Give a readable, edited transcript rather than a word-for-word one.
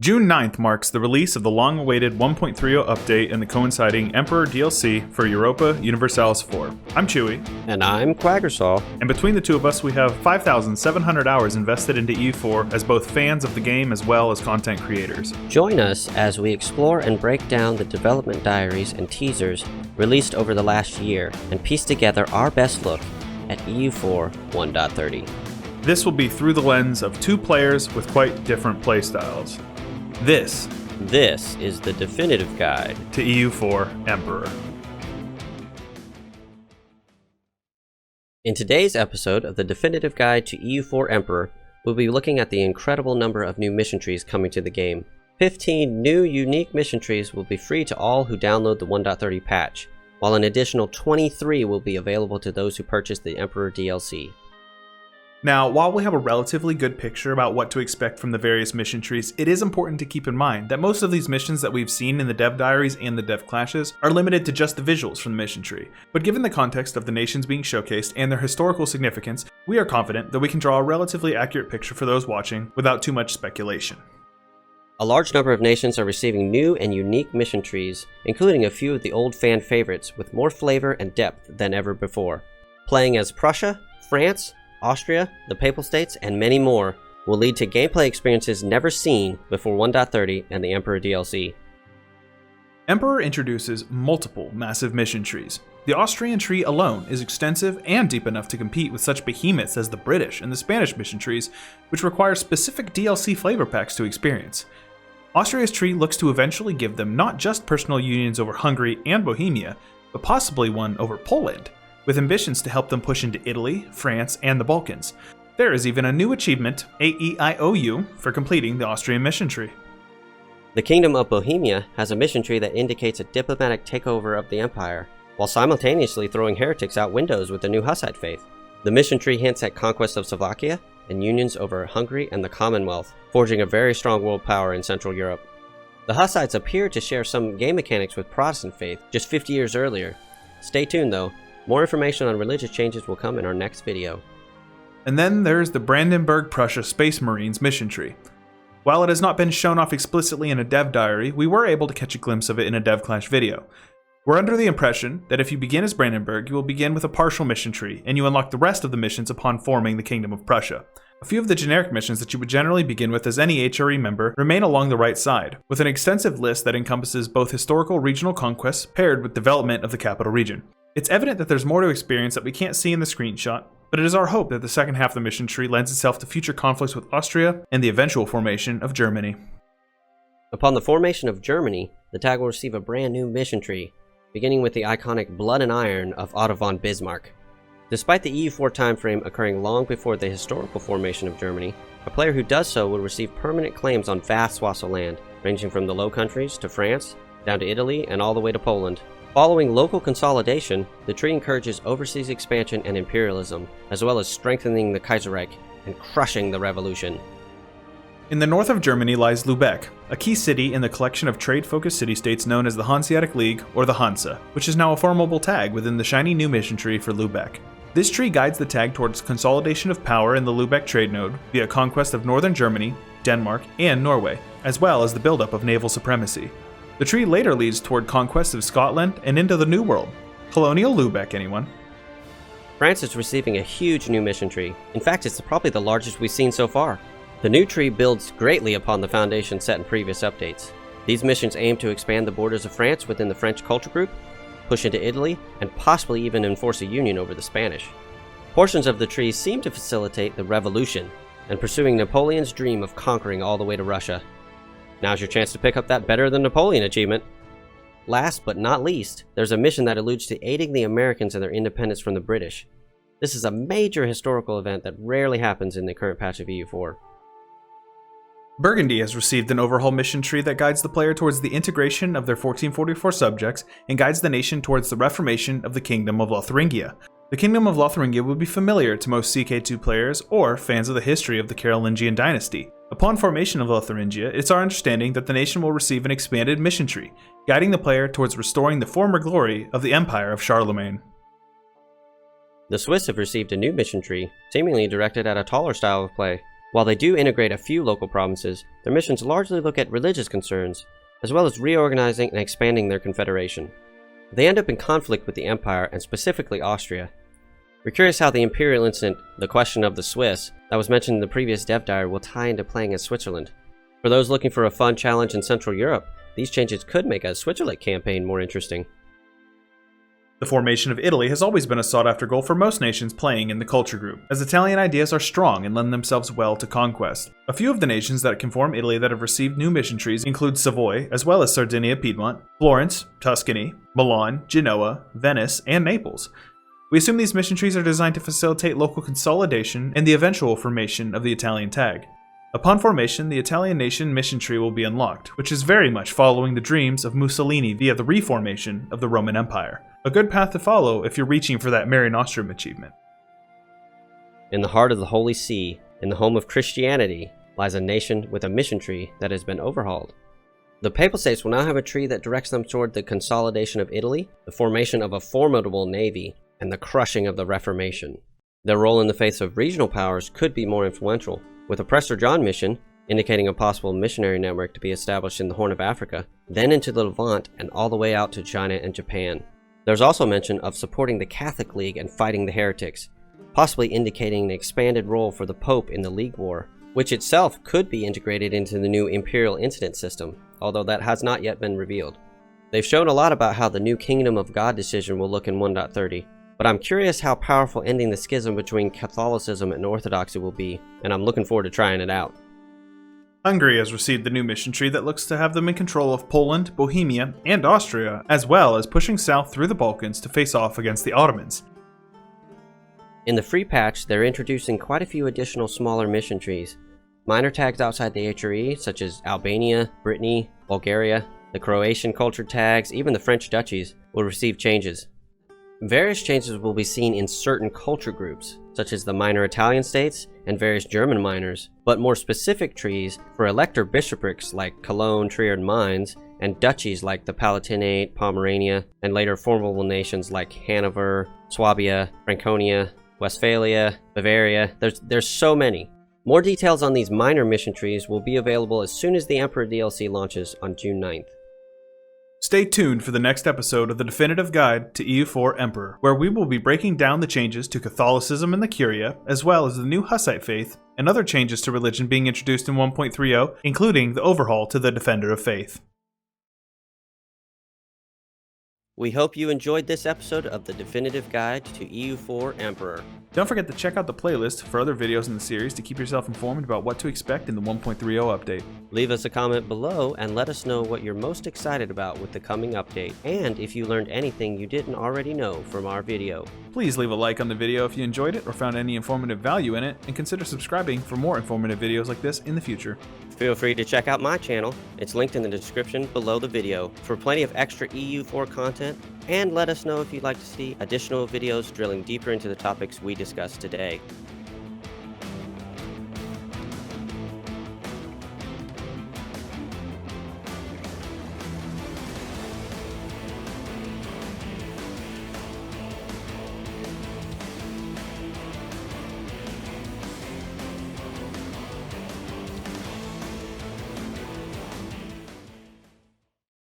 June 9th marks the release of the long-awaited 1.30 update and the coinciding Emperor DLC for Europa Universalis IV. I'm Chewy. And I'm Quagersall. And between the two of us, we have 5,700 hours invested into EU4 as both fans of the game as well as content creators. Join us as we explore and break down the development diaries and teasers released over the last year and piece together our best look at EU4 1.30. This will be through the lens of two players with quite different playstyles. This is the definitive guide to EU4 Emperor. In today's episode of the definitive guide to EU4 Emperor, we'll be looking at the incredible number of new mission trees coming to the game. 15 new unique mission trees will be free to all who download the 1.30 patch, while an additional 23 will be available to those who purchase the Emperor DLC. Now, while we have a relatively good picture about what to expect from the various mission trees, it is important to keep in mind that most of these missions that we've seen in the dev diaries and the dev clashes are limited to just the visuals from the mission tree. But given the context of the nations being showcased and their historical significance, we are confident that we can draw a relatively accurate picture for those watching without too much speculation. A large number of nations are receiving new and unique mission trees, including a few of the old fan favorites with more flavor and depth than ever before. Playing as Prussia, France, Austria, the Papal States, and many more will lead to gameplay experiences never seen before 1.30 and the Emperor DLC. Emperor introduces multiple massive mission trees. The Austrian tree alone is extensive and deep enough to compete with such behemoths as the British and the Spanish mission trees, which require specific DLC flavor packs to experience. Austria's tree looks to eventually give them not just personal unions over Hungary and Bohemia, but possibly one over Poland, with ambitions to help them push into Italy, France, and the Balkans. There is even a new achievement, AEIOU, for completing the Austrian mission tree. The Kingdom of Bohemia has a mission tree that indicates a diplomatic takeover of the empire, while simultaneously throwing heretics out windows with the new Hussite faith. The mission tree hints at conquest of Slovakia and unions over Hungary and the Commonwealth, forging a very strong world power in Central Europe. The Hussites appear to share some game mechanics with Protestant faith just 50 years earlier. Stay tuned though. More information on religious changes will come in our next video. And then there's the Brandenburg-Prussia Space Marines mission tree. While it has not been shown off explicitly in a dev diary, we were able to catch a glimpse of it in a dev clash video. We're under the impression that if you begin as Brandenburg, you will begin with a partial mission tree, and you unlock the rest of the missions upon forming the Kingdom of Prussia. A few of the generic missions that you would generally begin with as any HRE member remain along the right side, with an extensive list that encompasses both historical regional conquests paired with development of the capital region. It's evident that there's more to experience that we can't see in the screenshot, but it is our hope that the second half of the mission tree lends itself to future conflicts with Austria and the eventual formation of Germany. Upon the formation of Germany, the tag will receive a brand new mission tree, beginning with the iconic Blood and Iron of Otto von Bismarck. Despite the EU4 timeframe occurring long before the historical formation of Germany, a player who does so will receive permanent claims on vast swaths of land, ranging from the Low Countries to France, down to Italy, and all the way to Poland. Following local consolidation, the tree encourages overseas expansion and imperialism, as well as strengthening the Kaiserreich and crushing the revolution. In the north of Germany lies Lübeck, a key city in the collection of trade-focused city-states known as the Hanseatic League, or the Hansa, which is now a formable tag within the shiny new mission tree for Lübeck. This tree guides the tag towards consolidation of power in the Lübeck trade node via conquest of northern Germany, Denmark, and Norway, as well as the buildup of naval supremacy. The tree later leads toward conquest of Scotland and into the New World. Colonial Lübeck, anyone? France is receiving a huge new mission tree. In fact, it's probably the largest we've seen so far. The new tree builds greatly upon the foundation set in previous updates. These missions aim to expand the borders of France within the French culture group, push into Italy, and possibly even enforce a union over the Spanish. Portions of the tree seem to facilitate the revolution and pursuing Napoleon's dream of conquering all the way to Russia. Now's your chance to pick up that Better Than Napoleon achievement. Last but not least, there's a mission that alludes to aiding the Americans in their independence from the British. This is a major historical event that rarely happens in the current patch of EU4. Burgundy has received an overhaul mission tree that guides the player towards the integration of their 1444 subjects and guides the nation towards the reformation of the Kingdom of Lotharingia. The Kingdom of Lotharingia would be familiar to most CK2 players or fans of the history of the Carolingian dynasty. Upon formation of Lotharingia, it's our understanding that the nation will receive an expanded mission tree, guiding the player towards restoring the former glory of the Empire of Charlemagne. The Swiss have received a new mission tree, seemingly directed at a taller style of play. While they do integrate a few local provinces, their missions largely look at religious concerns, as well as reorganizing and expanding their confederation. They end up in conflict with the Empire, and specifically Austria. We're curious how the Imperial incident, the question of the Swiss, that was mentioned in the previous dev diary will tie into playing as Switzerland. For those looking for a fun challenge in Central Europe, these changes could make a Switzerland campaign more interesting. The formation of Italy has always been a sought-after goal for most nations playing in the culture group, as Italian ideas are strong and lend themselves well to conquest. A few of the nations that can form Italy that have received new mission trees include Savoy, as well as Sardinia-Piedmont, Florence, Tuscany, Milan, Genoa, Venice, and Naples. We assume these mission trees are designed to facilitate local consolidation and the eventual formation of the Italian tag. Upon formation, the Italian nation mission tree will be unlocked, which is very much following the dreams of Mussolini via the reformation of the Roman Empire. A good path to follow if you're reaching for that Mare Nostrum achievement. In the heart of the Holy See, in the home of Christianity, lies a nation with a mission tree that has been overhauled. The Papal States will now have a tree that directs them toward the consolidation of Italy, the formation of a formidable navy, and the crushing of the Reformation. Their role in the face of regional powers could be more influential, with a Prester John mission, indicating a possible missionary network to be established in the Horn of Africa, then into the Levant and all the way out to China and Japan. There's also mention of supporting the Catholic League and fighting the heretics, possibly indicating an expanded role for the Pope in the League War, which itself could be integrated into the new Imperial Incident System, although that has not yet been revealed. They've shown a lot about how the new Kingdom of God decision will look in 1.30, but I'm curious how powerful ending the schism between Catholicism and Orthodoxy will be, and I'm looking forward to trying it out. Hungary has received the new mission tree that looks to have them in control of Poland, Bohemia, and Austria, as well as pushing south through the Balkans to face off against the Ottomans. In the free patch, they're introducing quite a few additional smaller mission trees. Minor tags outside the HRE, such as Albania, Brittany, Bulgaria, the Croatian culture tags, even the French duchies, will receive changes. Various changes will be seen in certain culture groups, such as the minor Italian states and various German minors, but more specific trees for elector bishoprics like Cologne, Trier, and Mainz, and duchies like the Palatinate, Pomerania, and later formable nations like Hanover, Swabia, Franconia, Westphalia, Bavaria. There's so many. More details on these minor mission trees will be available as soon as the Emperor DLC launches on June 9th. Stay tuned for the next episode of the Definitive Guide to EU4 Emperor, where we will be breaking down the changes to Catholicism and the Curia, as well as the new Hussite faith, and other changes to religion being introduced in 1.30, including the overhaul to the Defender of Faith. We hope you enjoyed this episode of the Definitive Guide to EU4 Emperor. Don't forget to check out the playlist for other videos in the series to keep yourself informed about what to expect in the 1.30 update. Leave us a comment below and let us know what you're most excited about with the coming update, and if you learned anything you didn't already know from our video. Please leave a like on the video if you enjoyed it or found any informative value in it, and consider subscribing for more informative videos like this in the future. Feel free to check out my channel, it's linked in the description below the video, for plenty of extra EU4 content, and let us know if you'd like to see additional videos drilling deeper into the topics we discussed today.